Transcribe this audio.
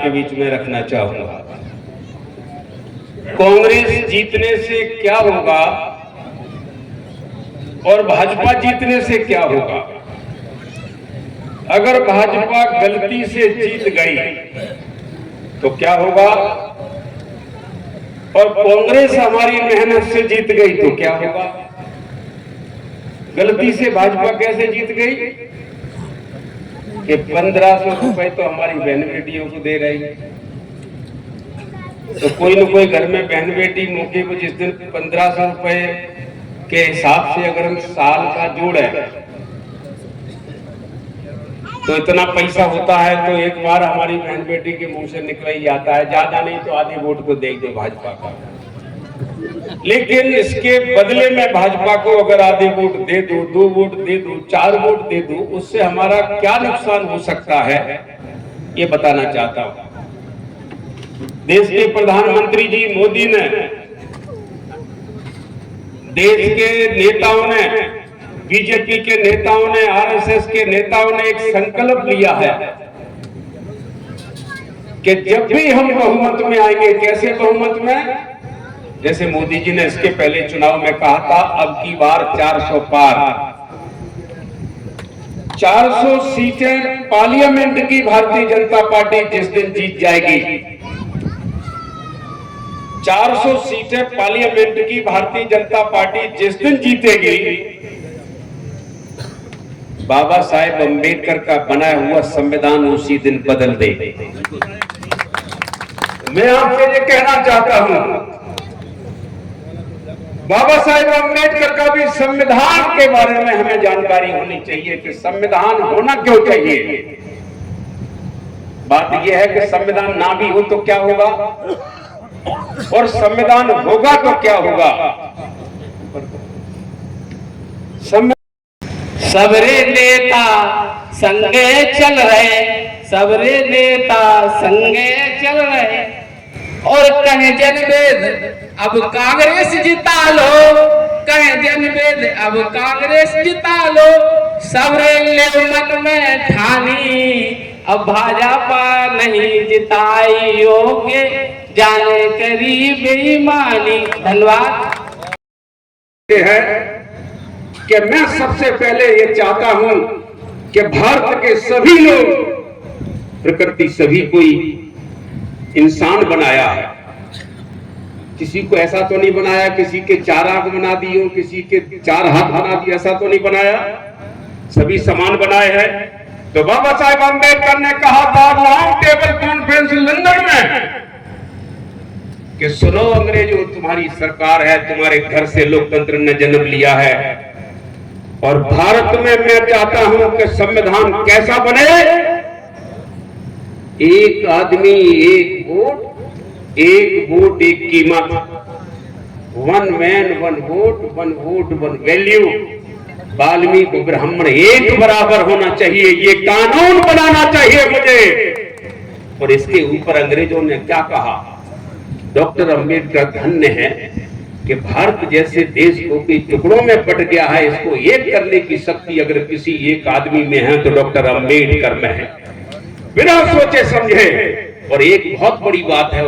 आपके बीच में रखना चाहूंगा। कांग्रेस जीतने से क्या होगा और भाजपा जीतने से क्या होगा? अगर भाजपा गलती से जीत गई तो क्या होगा, और कांग्रेस हमारी मेहनत से जीत गई तो क्या होगा? गलती से भाजपा कैसे जीत गई कि 1500 रुपए तो हमारी बहन बेटियों को दे रही, तो कोई न कोई घर में बहन बेटी मौके को जिस दिन 1500 रुपए के हिसाब से अगर हम साल का जोड़े तो इतना पैसा होता है, तो एक बार हमारी बहन बेटी के मुंह से निकल ही जाता है, ज्यादा नहीं तो आधे वोट को दे दो भाजपा का। लेकिन इसके बदले में भाजपा को अगर आधे वोट दे दो, 2 वोट दे दो, 4 वोट दे दो, उससे हमारा क्या नुकसान हो सकता है ये बताना चाहता हूं। देश के प्रधानमंत्री जी मोदी ने, देश के नेताओं ने, बीजेपी के नेताओं ने, आरएसएस के नेताओं ने एक संकल्प लिया है कि जब भी हम बहुमत में आएंगे, कैसे बहुमत में? जैसे मोदी जी ने इसके पहले चुनाव में कहा था, अब की बार 400 पार, 400 सीटें पार्लियामेंट की भारतीय जनता पार्टी जिस दिन जीत जाएगी, 400 सीटें पार्लियामेंट की भारतीय जनता पार्टी जिस दिन जीतेगी, बाबा साहेब अंबेडकर का बनाया हुआ संविधान उसी दिन बदल दे। मैं आपसे ये कहना चाहता हूं, बाबा साहेब अंबेडकर का भी संविधान के बारे में हमें जानकारी होनी चाहिए कि संविधान होना क्यों चाहिए। बात यह है कि संविधान ना भी हो तो क्या होगा, और संविधान होगा तो क्या होगा। सबरे नेता संगे चल रहे, सबरे नेता संगे चल रहे, और कहे जनवेद अब कांग्रेस जिता लो, कहे जनवेद अब कांग्रेस जिता लो, सबरे ले मन में ठानी अब भाजपा नहीं जिताई होगे, जाने करी बेईमानी। धन्यवाद। है कि मैं सबसे पहले ये चाहता हूं कि भारत के सभी लोग, प्रकृति सभी कोई इंसान बनाया है, किसी को ऐसा तो नहीं बनाया किसी के 4 आंख बना दिए, किसी के 4 हाथ बना दिए, ऐसा तो नहीं बनाया, सभी समान बनाए हैं। तो बाबा साहेब अम्बेडकर ने कहा था राउंड टेबल कॉन्फ्रेंस लंदन में कि सुनो अंग्रेजों, तुम्हारी सरकार है, तुम्हारे घर से लोकतंत्र ने जन्म लिया है, और भारत में मैं चाहता हूं कि संविधान कैसा बने, एक आदमी एक वोट, एक वोट एक कीमत, 1 man 1 vote, 1 vote 1 value, Valmiki ब्राह्मण एक बराबर होना चाहिए, ये कानून बनाना चाहिए मुझे। और इसके ऊपर अंग्रेजों ने क्या कहा, डॉक्टर अंबेडकर धन्य है कि भारत जैसे देश को कई टुकड़ों में बट गया है, इसको एक करने की शक्ति अगर किसी एक आदमी में है तो डॉक्टर अंबेडकर में है, बिना सोचे समझे। और एक बहुत बड़ी बात है,